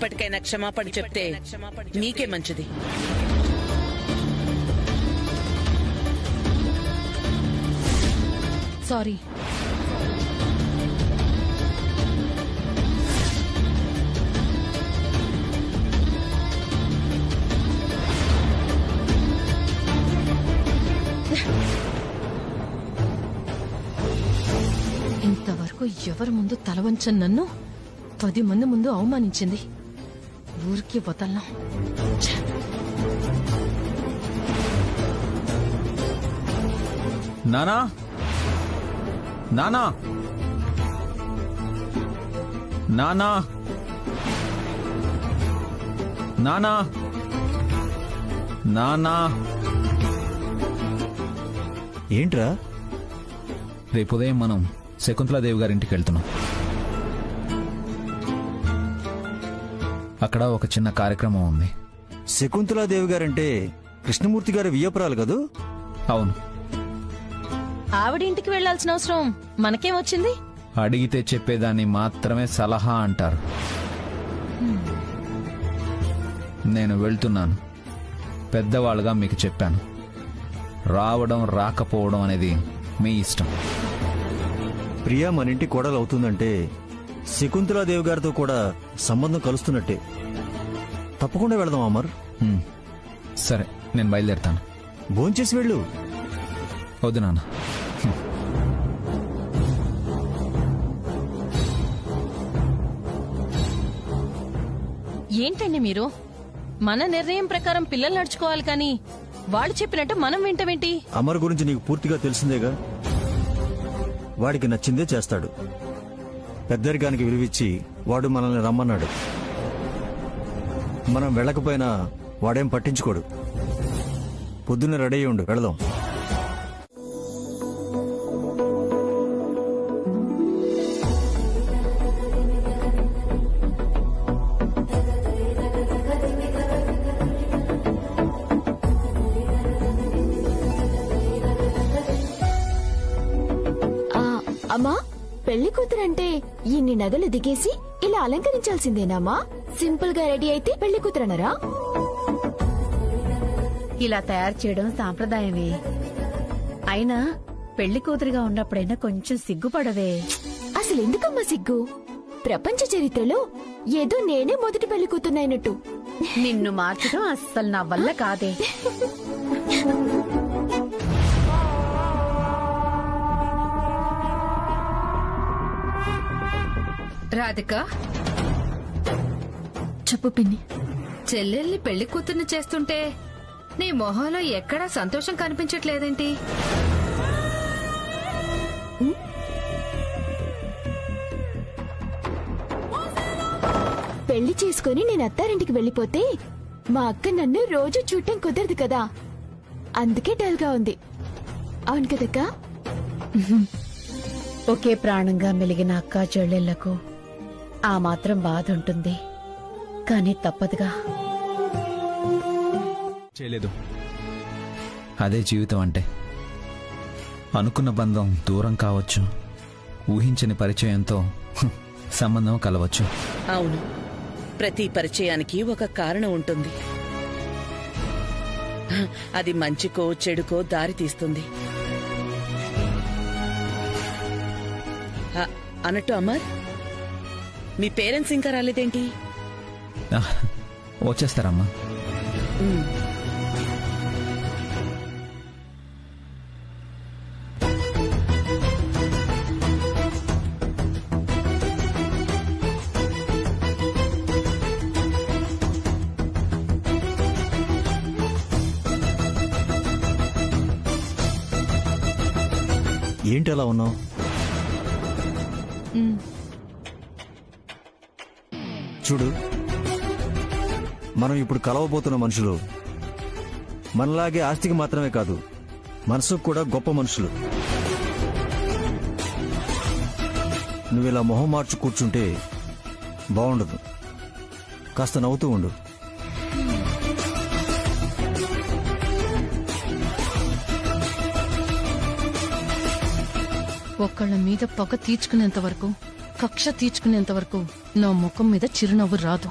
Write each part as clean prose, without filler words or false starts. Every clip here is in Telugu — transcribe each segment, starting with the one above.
ఇప్పటికైనా క్షమాపణ చెప్తే నీకే మంచిది. సారీ. ఇంతవరకు ఎవరి ముందు తలవంచని నన్ను 10 మంది ముందు అవమానించింది. ఊరికి వదలను. నానా, నానా, నానా, నానా, నానా. ఏంట్రా? రేపు ఉదయం మనం శకుంతలాదేవి గారింటికి వెళ్తున్నాం. అక్కడ ఒక చిన్న కార్యక్రమం ఉంది. శకుంతలాదేవి గారంటే కృష్ణమూర్తి గారి వియ్యపురాలు కదూ? అవును. ఆవిడింటికి వెళ్లాల్సిన అవసరం మనకేం వచ్చింది? అడిగితే చెప్పేదాన్ని మాత్రమే సలహా అంటారు. నేను వెళ్తున్నాను. పెద్దవాళ్ళుగా మీకు చెప్పాను. రావడం రాకపోవడం అనేది మీ ఇష్టం. ప్రియా మన ఇంటి కోడలు అవుతుందంటే శకుంతలాదేవి గారితో కూడా సంబంధం కలుస్తున్నట్టే. తప్పకుండా వెళదాం అమర్. సరే, నేను బయలుదేరుతాను. భోంచేసి వెళ్ళు. వద్దు నాన్న. ఏంటండి మీరు? మన నిర్ణయం ప్రకారం పిల్లలు నడుచుకోవాలి కానీ వాళ్ళు చెప్పినట్టు మనం వింటమేంటి? అమర్ గురించి నీకు పూర్తిగా తెలిసిందేగా. వాడికి నచ్చిందే చేస్తాడు. పెద్దరికానికి విలువిచ్చి వాడు మనల్ని రమ్మన్నాడు. మనం వెళ్ళకపోయినా వాడేం పట్టించుకోడు. పొద్దున్న రెడీ అయ్యి ఉండు, వెళదాం. అమ్మా, పెళ్లి కూతురంటే ఇన్ని నగలు దిగేసి ఇలా అలంకరించాల్సిందేనామా? సింపుల్ గా రెడీ అయితే పెళ్లి కూతురనరా? ఇలా తయారు చేయడం సాంప్రదాయమే. అయినా పెళ్లి కూతురుగా ఉన్నప్పుడైనా కొంచెం సిగ్గుపడవే. అసలు ఎందుకమ్మా సిగ్గు? ప్రపంచ చరిత్రలో ఏదో నేనే మొదటి పెళ్లి కూతున్నైనట్టు. నిన్ను మార్చడం అస్సలు నా వల్ల కాదే. రాధిక, చెప్పు పిన్ని. చెల్లెల్ని పెళ్లి కూతుర్ని చేస్తుంటే నీ మొహంలో ఎక్కడా సంతోషం కనిపించట్లేదేంటి? పెళ్లి చేసుకుని నేను అత్తారింటికి వెళ్లిపోతే మా అక్క నన్ను రోజు చూడటం కుదరదు కదా, అందుకే డల్ గా ఉంది. అవును కదక్కా? ఒకే ప్రాణంగా మెలిగిన అక్కా చెల్లెళ్లకు ఆ మాత్రం బాధ ఉంటుంది. కానీ తప్పదుగా. చేయలేదు. అదే జీవితం అంటే. అనుకున్న బంధం దూరం కావచ్చు, ఊహించని పరిచయంతో సంబంధం కలవచ్చు. అవును, ప్రతి పరిచయానికి ఒక కారణం ఉంటుంది. అది మంచికో చెడుకో దారి తీస్తుంది. అన్నట్టు అమర్, మీ పేరెంట్స్ ఇంకా రాలేదేంటి? వచ్చేస్తారమ్మా. ఏంటి అలా ఉన్నావు? చూడు, మనం ఇప్పుడు కలవబోతున్న మనుషులు మనలాగే ఆస్తికి మాత్రమే కాదు, మనసుకు కూడా గొప్ప మనుషులు. నువ్వు ఇలా మొహం మార్చు కూర్చుంటే బాగుండదు. కాస్త నవ్వుతూ ఉండు. ఒకళ్ళ మీద పగ తీర్చుకునేంత వరకు, కక్ష తీర్చుకునేంత వరకు నా ముఖం మీద చిరునవ్వు రాదు.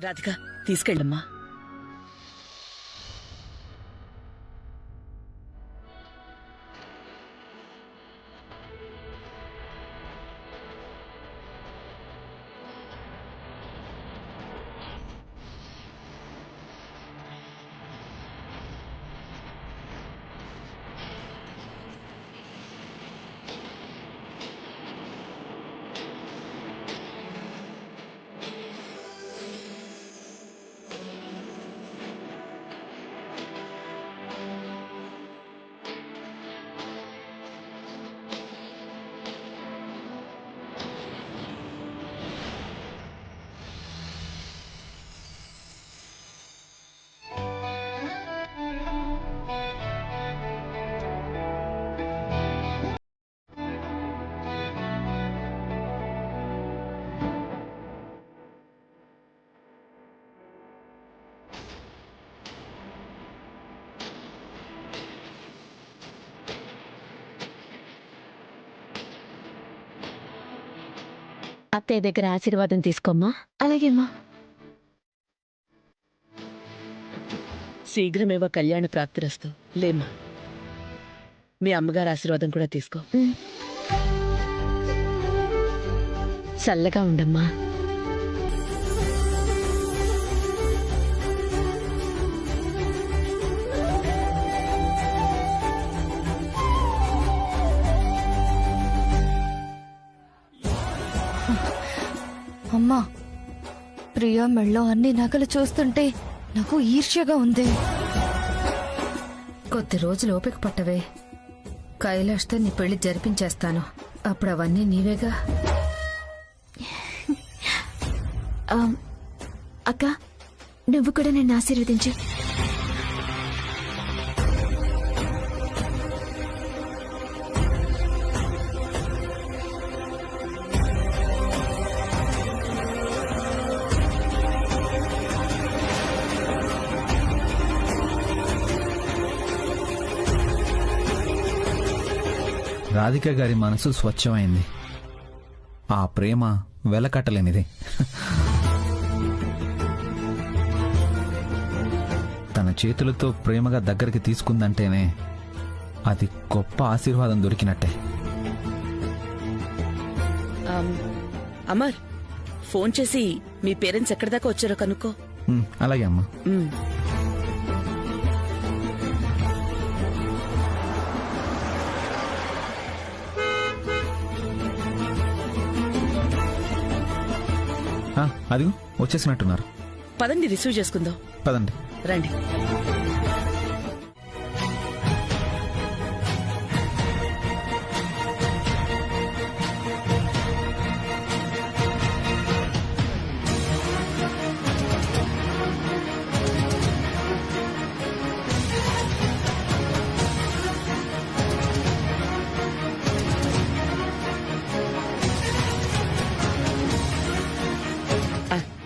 రాధిక తీసుకెళ్ళమ్మా. అత్తయ్య దగ్గర ఆశీర్వాదం తీసుకోమ్మా. అలాగేమ్మా. శీఘ్రమేవ కళ్యాణ ప్రాప్తిరస్తు. లేమ్మా, మీ అమ్మగారు ఆశీర్వాదం కూడా తీసుకో. చల్లగా ఉండమ్మా. అమ్మా, ప్రియా మెళ్ళో అన్ని నగలు చూస్తుంటే నాకు ఈర్ష్యగా ఉంది. కొద్ది రోజులు ఓపిక పట్టవే. కైలాష్తో నీ పెళ్లి జరిపించేస్తాను. అప్పుడు అవన్నీ నీవేగా. అక్క, నువ్వు కూడా నన్ను ఆశీర్వదించు. రాధిక గారి మనసు స్వచ్ఛమైంది. ఆ ప్రేమ వెలకట్టలేనిది. తన చేతులతో ప్రేమగా దగ్గరికి తీసుకుందంటేనే అది గొప్ప ఆశీర్వాదం దొరికినట్టే. అమర్, ఫోన్ చేసి మీ పేరెంట్స్ ఎక్కడి దాకా వచ్చారో కనుక్కో. అలాగే అమ్మా. అదిగో వచ్చేసినట్టున్నారు. పదండి, రిసీవ్ చేసుకుందాం. పదండి. రండి.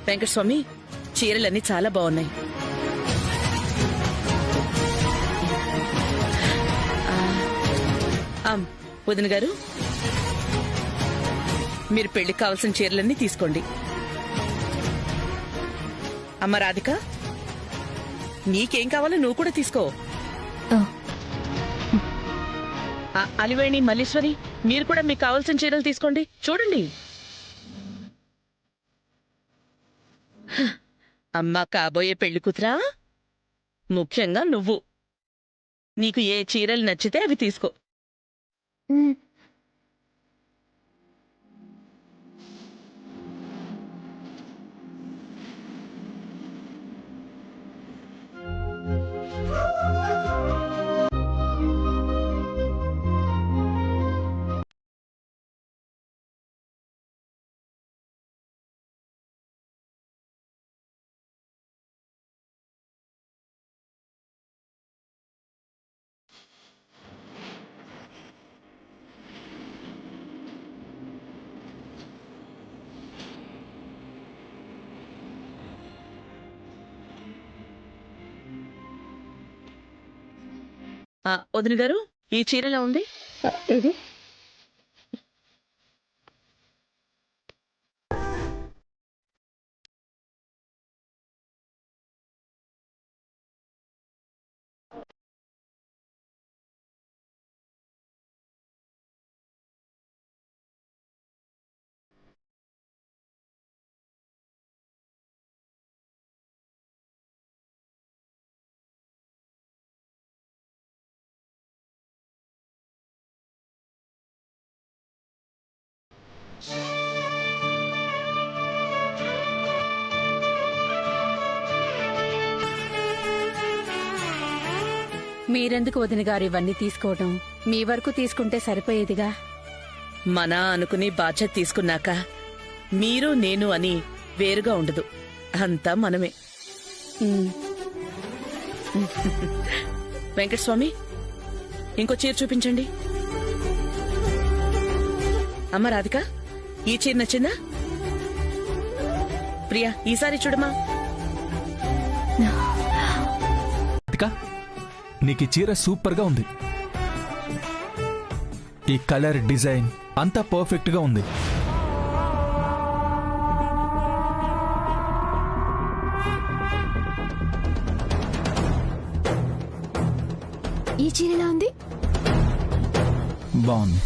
వెంకటస్వామి, చీరలన్నీ చాలా బాగున్నాయి. వదిన గారు, మీరు పెళ్లికి కావాల్సిన చీరలన్నీ తీసుకోండి. అమ్మ రాధిక, నీకేం కావాలో నువ్వు కూడా తీసుకో. అలివేణి, మల్లీశ్వరి, మీరు కూడా మీకు కావాల్సిన చీరలు తీసుకోండి. చూడండి. అమ్మా కాబోయే పెళ్లి కూతురా, ముఖ్యంగా నువ్వు. నీకు ఏ చీరలు నచ్చితే అవి తీసుకో. వదిన గారు, ఈ చీర ఎలా ఉంది? ఇది మీరెందుకు వదిన గారు ఇవన్నీ తీసుకోవటం? మీ వరకు తీసుకుంటే సరిపోయేదిగా. మన అనుకుని బాధ్యత తీసుకున్నాక మీరు నేను అని వేరుగా ఉండదు, అంతా మనమే. ఉమ్, వెంకటస్వామి, ఇంకో చీర చూపించండి. అమ్మ రాధిక, ఈ చీర నచ్చిందా? ప్రియా, ఈసారి చూడమా. రాధిక, నీకు ఈ చీర సూపర్ గా ఉంది. ఈ కలర్, డిజైన్ అంతా పర్ఫెక్ట్ గా ఉంది. ఈ చీర ఎలా ఉంది? బాగుంది.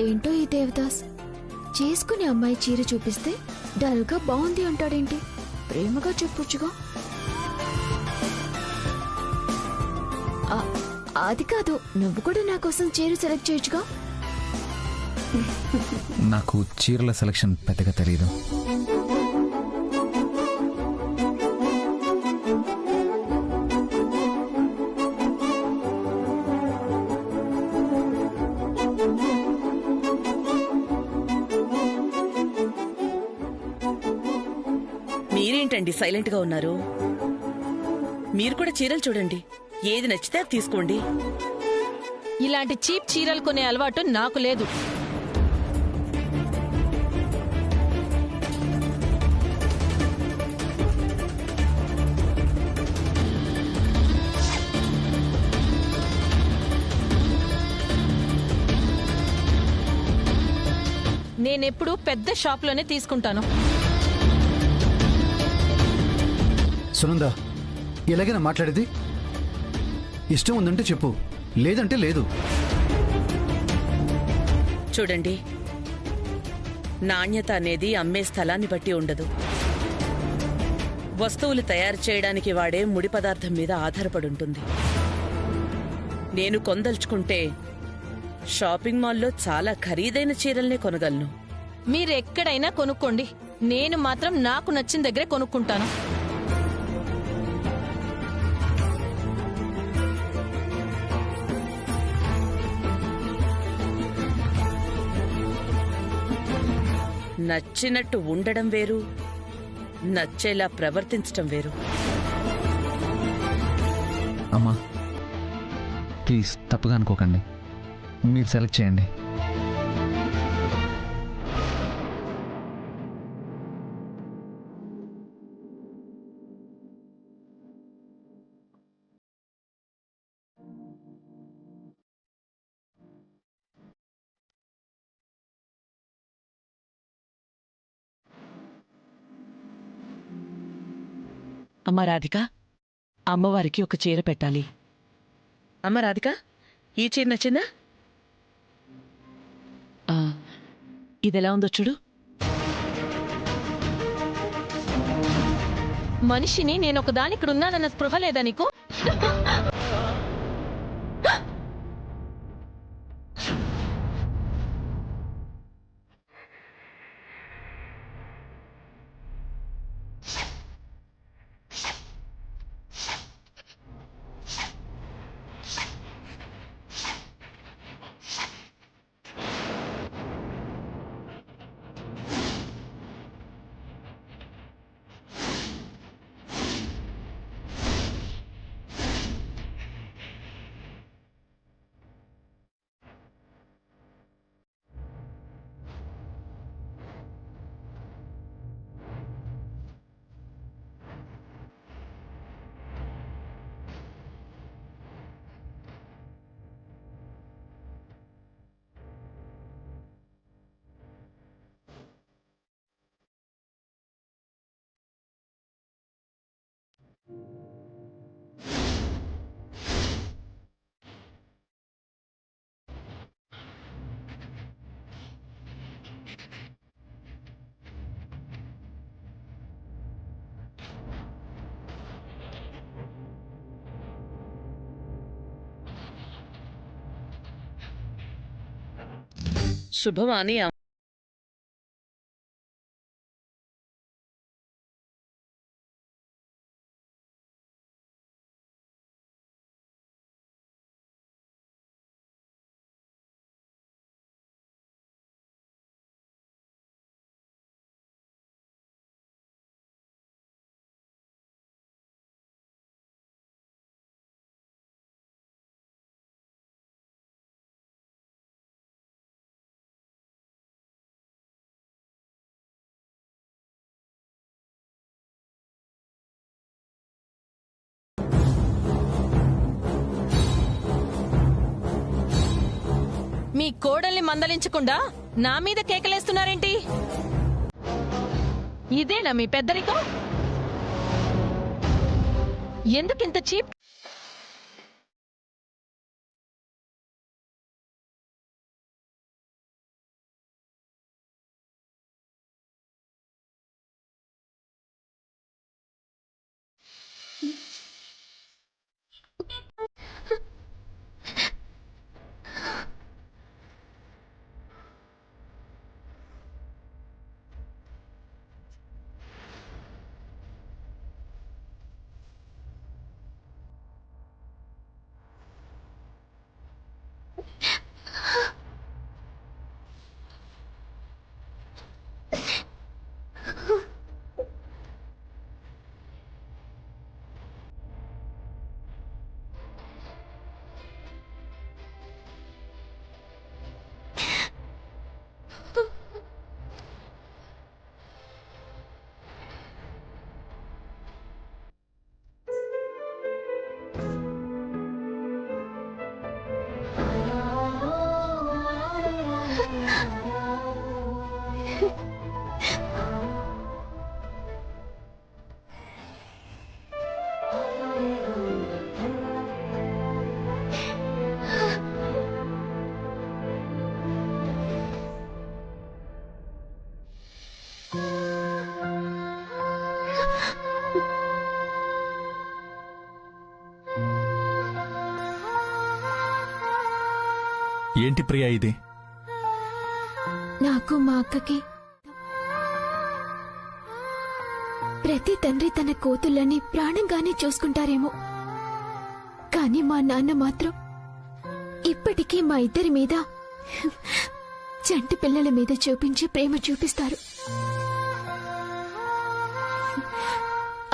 ఏంటో ఈ దేవదాస్ చేసుకునే అమ్మాయి చీర చూపిస్తే డల్ గా బాగుంది అంటాడేంటి? ప్రేమగా చెప్పొచ్చుగా. అది కాదు, నువ్వు కూడా నా కోసం చీర సెలెక్ట్ చేయొచ్చుగా. నాకు చీరల సెలక్షన్ పెద్దగా తెలియదు. మీరేంటండి సైలెంట్ గా ఉన్నారు? మీరు కూడా చీరలు చూడండి, ఏది నచ్చితే అది తీసుకోండి. ఇలాంటి చీప్ చీరలు కొనే అలవాటు నాకు లేదు. నేనెప్పుడు పెద్ద షాప్లోనే తీసుకుంటాను. సునంద, ఎలాగైనా మాట్లాడేది? ఇష్టం ఉందంటే చెప్పు, లేదంటే లేదు. చూడండి, నాణ్యత అనేది అమ్మే స్థలాన్ని బట్టి ఉండదు. వస్తువులు తయారు చేయడానికి వాడే ముడి పదార్థం మీద ఆధారపడి ఉంటుంది. నేను కొనదలుచుకుంటే షాపింగ్ మాల్లో చాలా ఖరీదైన చీరల్నే కొనగలను. మీరెక్కడైనా కొనుక్కోండి, నేను మాత్రం నాకు నచ్చిన దగ్గరే కొనుక్కుంటాను. నచ్చినట్టు ఉండడం వేరు, నచ్చేలా ప్రవర్తించటం వేరు. అమ్మా ప్లీజ్ తప్పుగా అనుకోకండి, మీరు సెలెక్ట్ చేయండి. అమ్మ రాధిక, అమ్మవారికి ఒక చీర పెట్టాలి. అమ్మ రాధిక, ఈ చీర నచ్చిందా? ఇదెలా ఉందో చూడు. మనిషిని నేనొక దాని ఇక్కడ ఉన్నానన్న స్పృహ లేదా నీకు? శుభమాని మీ కోడల్ని మందలించకుండా నా మీద కేకలేస్తున్నారేంటి? ఇదేనా మీ పెద్దరికం? ఎందుకింత చీప్? ఏంటి ప్రియా ఇది? నాకు మా అక్కకి ప్రతి తండ్రి తన కూతుళ్ళని ప్రాణంగానే చూసుకుంటారేమో, కానీ మా నాన్న మాత్రం ఇప్పటికీ మా ఇద్దరి మీద చంటి పిల్లల మీద చూపించే ప్రేమ చూపిస్తారు.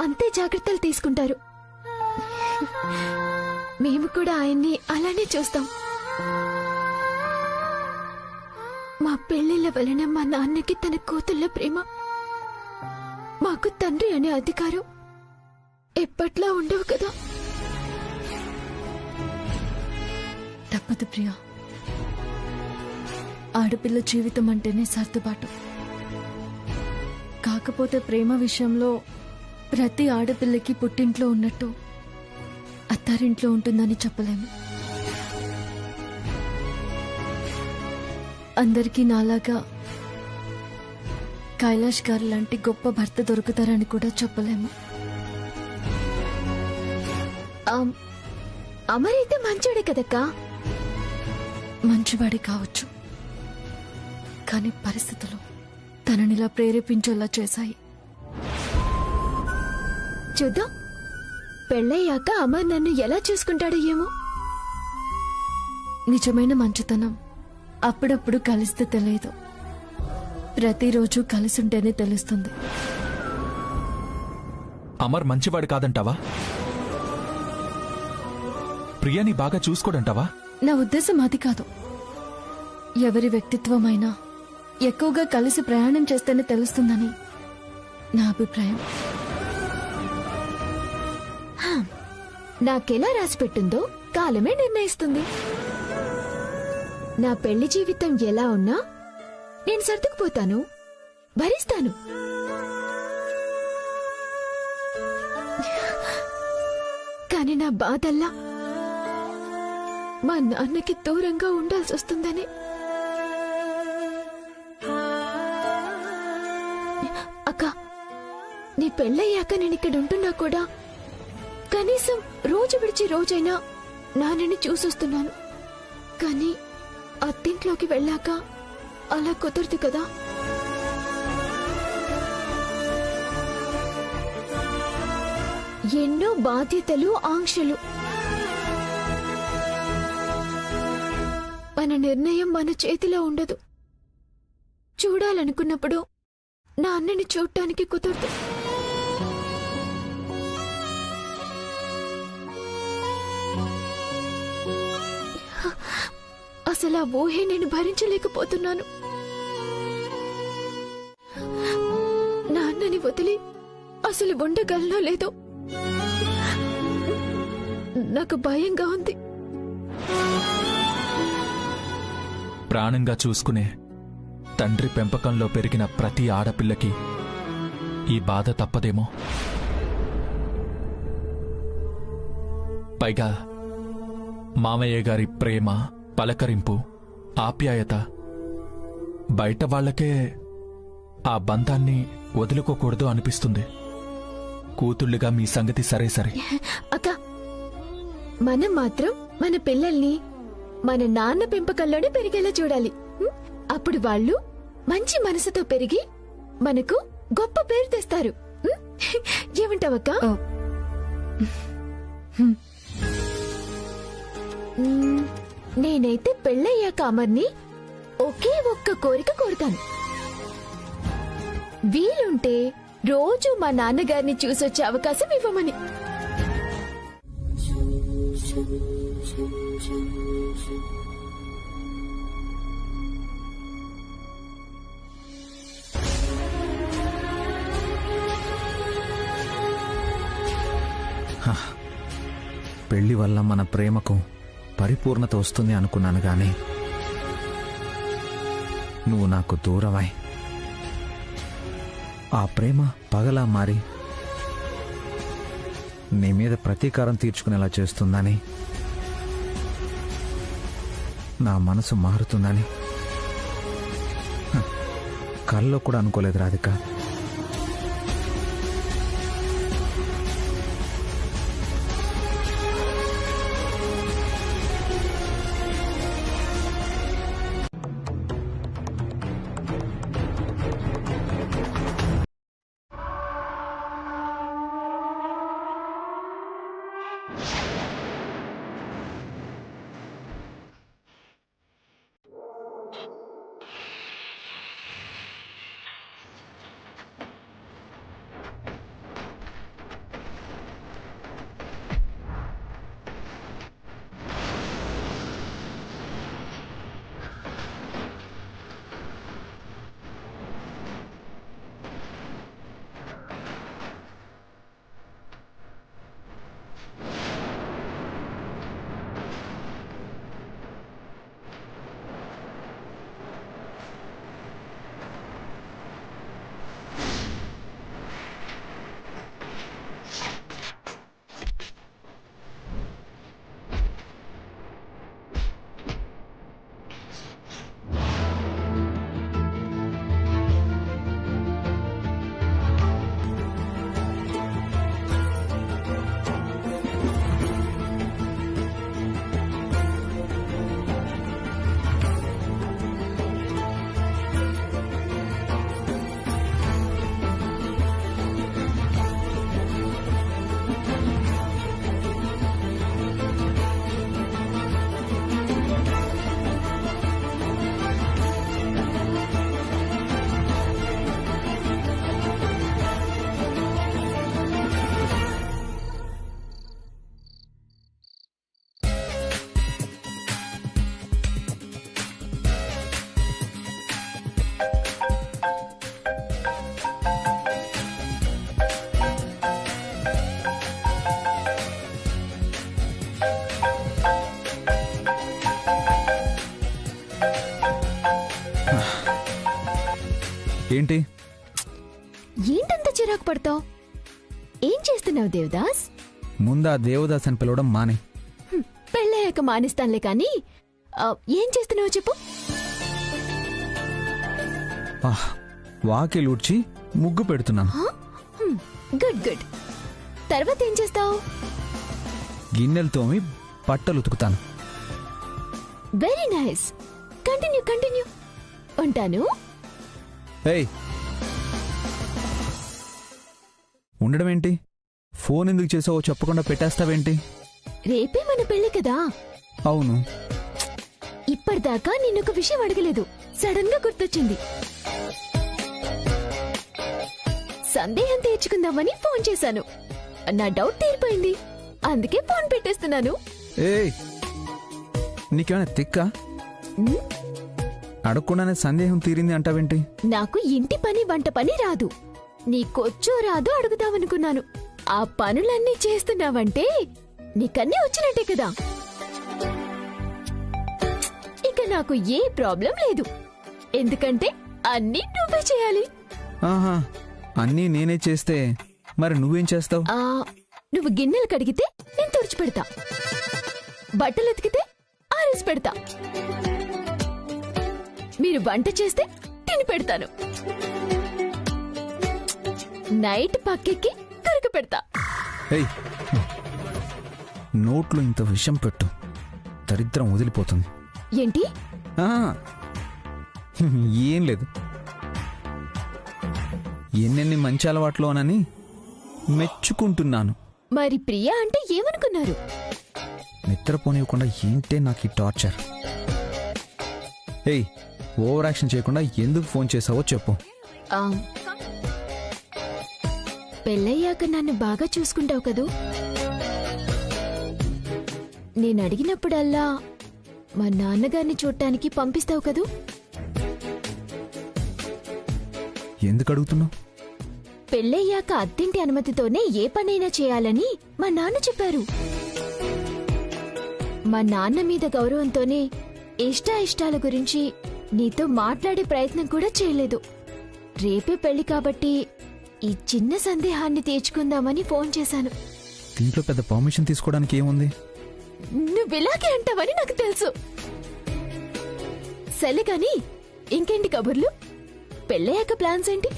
అంతే జాగ్రత్తలు తీసుకుంటారు. మేము కూడా ఆయన్ని అలానే చూస్తాం. మా పెళ్లిళ్ల వలన మా నాన్నకి తన కూతుళ్ళ ప్రేమ, మాకు తండ్రి అనే అధికారం ఎప్పట్లా ఉండవు కదా. తప్పదు ప్రియా, ఆడపిల్ల జీవితం అంటేనే సర్దుబాటు. కాకపోతే ప్రేమ విషయంలో ప్రతి ఆడపిల్లకి పుట్టింట్లో ఉన్నట్టు అత్తారింట్లో ఉంటుందని చెప్పలేము. అందరికీ నాలాగా కైలాష్ గారు లాంటి గొప్ప భర్త దొరుకుతారని కూడా చెప్పలేము. అమరైతే మంచోడే కదక్కా. మంచివాడే కావచ్చు, కానీ పరిస్థితులు తననిలా ప్రేరేపించేలా చేశాయి. చూద్దాం, పెళ్ళయ్యాక అమర్ నన్ను ఎలా చూసుకుంటాడో ఏమో. నిజమైన మంచితనం అప్పుడప్పుడు కలిస్తే తెలియదు, ప్రతిరోజు కలిసుంటేనే తెలుస్తుంది. అమర్ మంచివాడు కాదంటావా? ప్రియాని బాగా చూసుకోడంటావా? నా ఉద్దేశం అది కాదు. ఎవరి వ్యక్తిత్వమైనా ఎక్కువగా కలిసి ప్రయాణం చేస్తేనే తెలుస్తుందని నా అభిప్రాయం. నాకెలా రాసిపెట్టిందో కాలమే నిర్ణయిస్తుంది. నా పెళ్లి జీవితం ఎలా ఉన్నా నేను సర్దుకుపోతాను, భరిస్తాను. కాని నా బాధల్లా మా నాన్నకి దూరంగా ఉండాల్సి వస్తుందని. అక్క, నీ పెళ్ళయ్యాక నేను ఇక్కడ ఉంటున్నా కూడా కనీసం రోజు విడిచి రోజైనా నాన్నని చూసొస్తున్నాను. కానీ అత్తింట్లోకి వెళ్ళాక అలా కుదరదు కదా. ఎన్నో బాధ్యతలు, ఆంక్షలు. మన నిర్ణయం మన చేతిలో ఉండదు. చూడాలనుకున్నప్పుడు నా అన్నని చూడటానికి కుదరదు. అసలు ఆ ఊహే నేను భరించలేకపోతున్నాను. నాన్నని వదిలి అసలు ఉండగలనో లేదో నాకు భయంగా ఉంది. ప్రాణంగా చూసుకునే తండ్రి పెంపకంలో పెరిగిన ప్రతి ఆడపిల్లకి ఈ బాధ తప్పదేమో. పైగా మామయ్య గారి ప్రేమ, పలకరింపు, ఆప్యాయత బయట వాళ్లకే ఆ బంధాన్ని వదులుకోకూడదు అనిపిస్తుంది. కూతుళ్ళుగా మీ సంగతి సరే సరే. అక్క, మనం మాత్రం మన పిల్లల్ని మన నాన్న పెంపకంలోనే పెరిగేలా చూడాలి. అప్పుడు వాళ్ళు మంచి మనసుతో పెరిగి మనకు గొప్ప పేరు తెస్తారు. ఏమంటావక్క? నేనైతే పెళ్ళయ్యాక అమర్ని ఒకే ఒక్క కోరిక కోరుతాను. వీలుంటే రోజు మా నాన్నగారిని చూసొచ్చే అవకాశం ఇవ్వమని. పెళ్లి వల్ల మన ప్రేమకు పరిపూర్ణత వస్తుంది అనుకున్నాను గాని నువ్వు నాకు దూరమై ఆ ప్రేమ పగలా మారి నీ మీద ప్రతీకారం తీర్చుకునేలా చేస్తుందని, నా మనసు మారుతుందని కల్లో కూడా అనుకోలేదు రాధిక. ఏంటి ఏంటంత చిరాకు పడతావు? ఏం చేస్తున్నావు దేవదాస్? ముందా దేవదాస్ అని పిలవడం మానే. పెళ్ళయ్యాక మానిస్తానులే కాని ఏం చేస్తున్నావు చెప్పు. వాకిలి ఊడ్చి ముగ్గు పెడుతున్నాను. Good good. తర్వాత ఏం చేస్తావు? గిన్నెలు తోమి బట్టలు ఉతుకుతాను. Very nice. Continue continue. ఉంటాను. ఏయ్, ఉండడం ఏంటి? ఫోన్ ఎందుకు చేసావో చెప్పకుండా పెట్టేస్తావేంటి? రేపే మన పెళ్లి కదా. అవును. ఇప్పటిదాకా నిన్నొక విషయం అడగలేదు, సడన్ గా గుర్తొచ్చింది. సందేహం తీర్చుకుందామని ఫోన్ చేశాను. నా డౌట్ తీరిపోయింది, అందుకే ఫోన్ పెట్టేస్తున్నాను. ఏయ్, నీకేమైనా తిక్కా? అడగకుండానే సందేహం తీరింది అంటావేంటి? నాకు ఇంటి పని వంట పని రాదు, నీకొచ్చో రాదో అడుగుదామనుకున్నాను. ఆ పనులన్నీ చేస్తున్నావంటే నీకన్నీ వచ్చినట్టే కదా. ఇక నాకు ఏ ప్రాబ్లం లేదు, ఎందుకంటే అన్నీ నువ్వే చేయాలి. ఆహా, అన్నీ నేనే చేస్తే మరి నువ్వేం చేస్తావు? నువ్వు గిన్నెలు కడిగితే నేను తుడిచి పెడతా, బట్టలు ఉతికితే ఆరేసి పెడతా, మీరు వంట చేస్తే తిని పెడతాను, నైట్ పక్కెక్కి కరక పెడతా. ఏయ్, నోట్లో ఇంత విషం పెట్టు, దరిద్రం వదిలిపోతుంది. ఏంటి? ఏం లేదు, ఎన్నెన్ని మంచి అలవాట్లోనని మెచ్చుకుంటున్నాను. మరి ప్రియా అంటే ఏమనుకున్నారు? నిద్రపోనివ్వకుండా ఏంటే నాకు ఈ టార్చర్. ఏయ్, ఓవర్ యాక్షన్ చేయకుండా ఎందుకు ఫోన్ చేసావో చెప్పు. పెళ్ళయ్యాక నన్ను బాగా చూసుకుంటావు కదూ, నేను అడిగినప్పుడల్లా మా నాన్నగారిని చూడటానికి పంపిస్తావు కదూ. ఎందుకు అడుగుతున్నావు? పెళ్ళయ్యాక అత్తింటి అనుమతితోనే ఏ పనైనా చేయాలని మా నాన్న చెప్పారు. మా నాన్న మీద గౌరవంతోనే ఇష్టాల గురించి నీతో మాట్లాడే ప్రయత్నం కూడా చేయలేదు. రేపే పెళ్లి కాబట్టి ఈ చిన్న సందేహాన్ని తీర్చుకుందామని ఫోన్ చేశాను. దీంట్లో పెద్ద పర్మిషన్ తీసుకోవడానికి ఏముంది? నువ్విలాగే అంటావని నాకు తెలుసు. సరే కాని ఇంకేంటి కబుర్లు? పెళ్ళయ్యాక ప్లాన్స్ ఏంటి?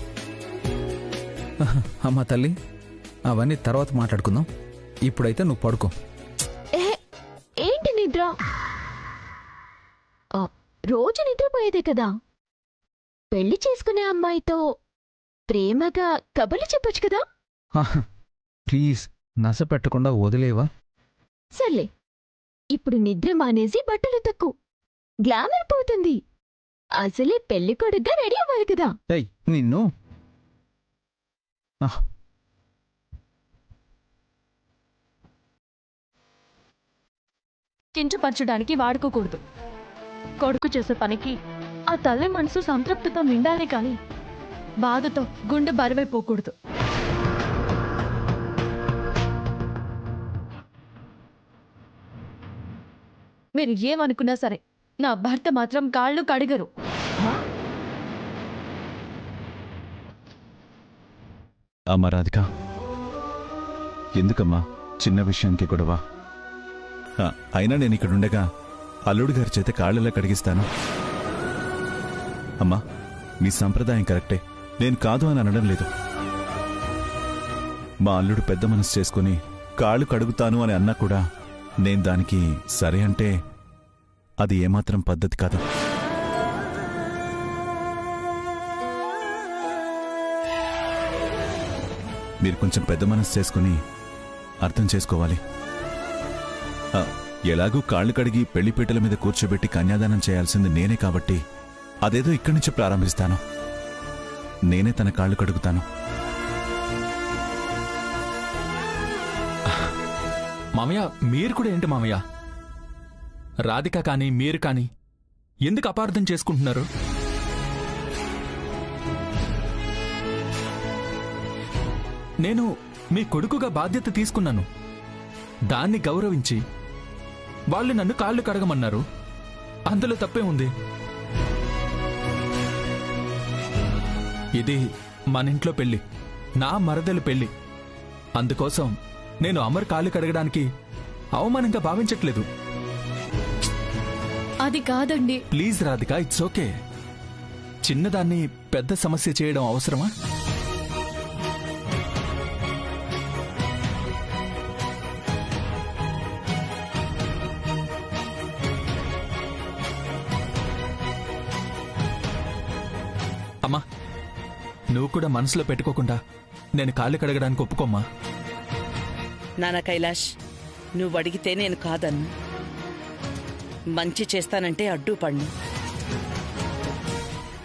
అమ్మా తల్లి, అవన్నీ తర్వాత మాట్లాడుకుందాం. ఇప్పుడైతే నువ్వు పడుకో. ఏంటి నిద్ర? రోజు నిద్రపోయేదే కదా. పెళ్లి చేసుకునే అమ్మాయితో ప్రేమగా కబుర్లు చెప్పొచ్చు కదా. ప్లీజ్, నస పెట్టకుండా వదిలేవా? సర్లే, ఇప్పుడు నిద్ర మానేసి బట్టలు తక్కువ, గ్లామర్ పోతుంది. అసలే పెళ్లి కొడుగ్గా రెడీ అవ్వాలి కదా. నిన్ను కించపరచడానికి వాడుకోకూడదు. కొడుకు చేసే పనికి ఆ తల్లి మనసు సంతృప్తితో నిండాలి కానీ బాధతో గుండె బరువైపోకూడదు. మీరు ఏమనుకున్నా సరే నా భర్త మాత్రం కాళ్ళు కడిగరు. అమ్మా రాధిక, ఎందుకమ్మా చిన్న విషయానికి గొడవ? అయినా నేను ఇక్కడుండగా అల్లుడి గారి చేత కాళ్ళెలా కడిగిస్తాను? అమ్మా, మీ సంప్రదాయం కరెక్టే, నేను కాదు అని అనడం లేదు. మా అల్లుడు పెద్ద మనసు చేసుకుని కాళ్ళు కడుగుతాను అని అన్నా కూడా నేను దానికి సరే అంటే అది ఏమాత్రం పద్ధతి కాదు. మీరు కొంచెం పెద్ద మనసు చేసుకుని అర్థం చేసుకోవాలి. ఎలాగూ కాళ్ళు కడిగి పెళ్లిపీటల మీద కూర్చోబెట్టి కన్యాదానం చేయాల్సింది నేనే కాబట్టి అదేదో ఇక్కడి నుంచి ప్రారంభిస్తాను. నేనే తన కాళ్ళు కడుగుతాను. మామయ్య, మీరు కూడా ఏంటి మామయ్య? రాధిక కానీ మీరు కానీ ఎందుకు అపార్థం చేసుకుంటున్నారు? నేను మీ కొడుకుగా బాధ్యత తీసుకున్నాను. దాన్ని గౌరవించి వాళ్ళు నన్ను కాళ్ళు కడగమన్నారు. అందులో తప్పే ఉంది. ఇది మన ఇంట్లో పెళ్లి, నా మరదలు పెళ్లి. అందుకోసం నేను అమర్ కాళ్ళు కడగడానికి అవమానంగా భావించట్లేదు. అది కాదండి. Please Radhika, it's okay. చిన్నదాన్ని పెద్ద సమస్య చేయడం అవసరమా? అమ్మా, నువ్వు కూడా మనసులో పెట్టుకోకుండా నేను కాళ్ళు కడగడానికి ఒప్పుకోమ్మా. నానా కైలాష్, నువ్వు అడిగితే నేను కాదన్ను. మంచి చేస్తానంటే అడ్డుపడ్ను.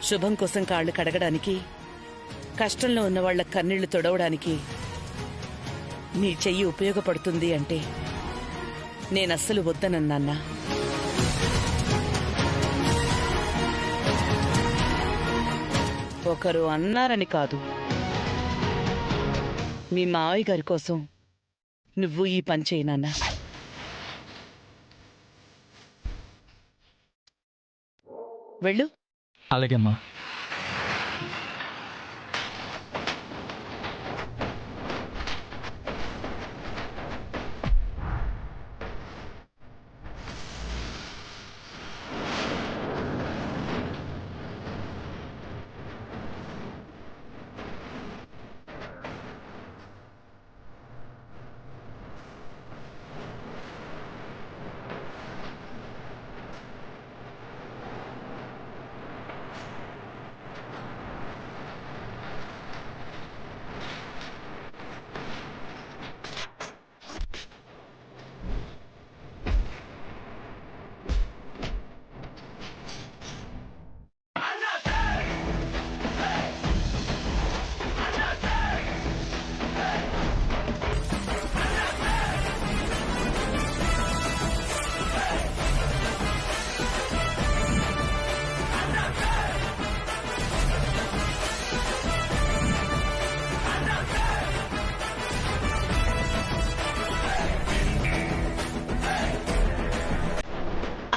శుభం కోసం కాళ్ళు కడగడానికి, కష్టంలో ఉన్న వాళ్ల కన్నీళ్లు తొడవడానికి నీ చెయ్యి ఉపయోగపడుతుంది అంటే నేనస్సలు వద్దనన్నా. ఒకరు అన్నారని కాదు, మీ మావయ్య గారి కోసం నువ్వు ఈ పని చేయనన్నా. వెళ్ళు. అలాగే అమ్మా.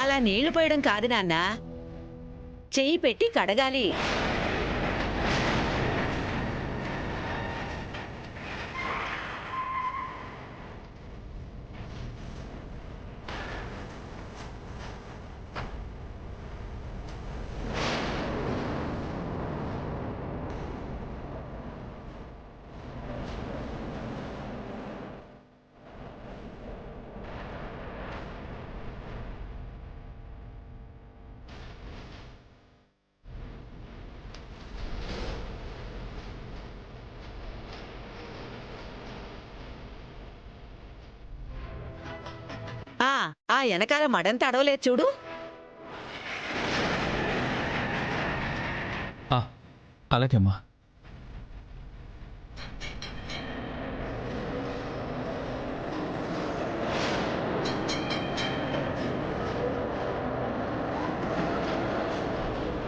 అలా నీళ్లు పోయడం కాదు నాన్నా, చెయ్యి పెట్టి కడగాలి. ఆ వెనకాల మడంత అడవలేదు చూడు. అలాగే అమ్మా.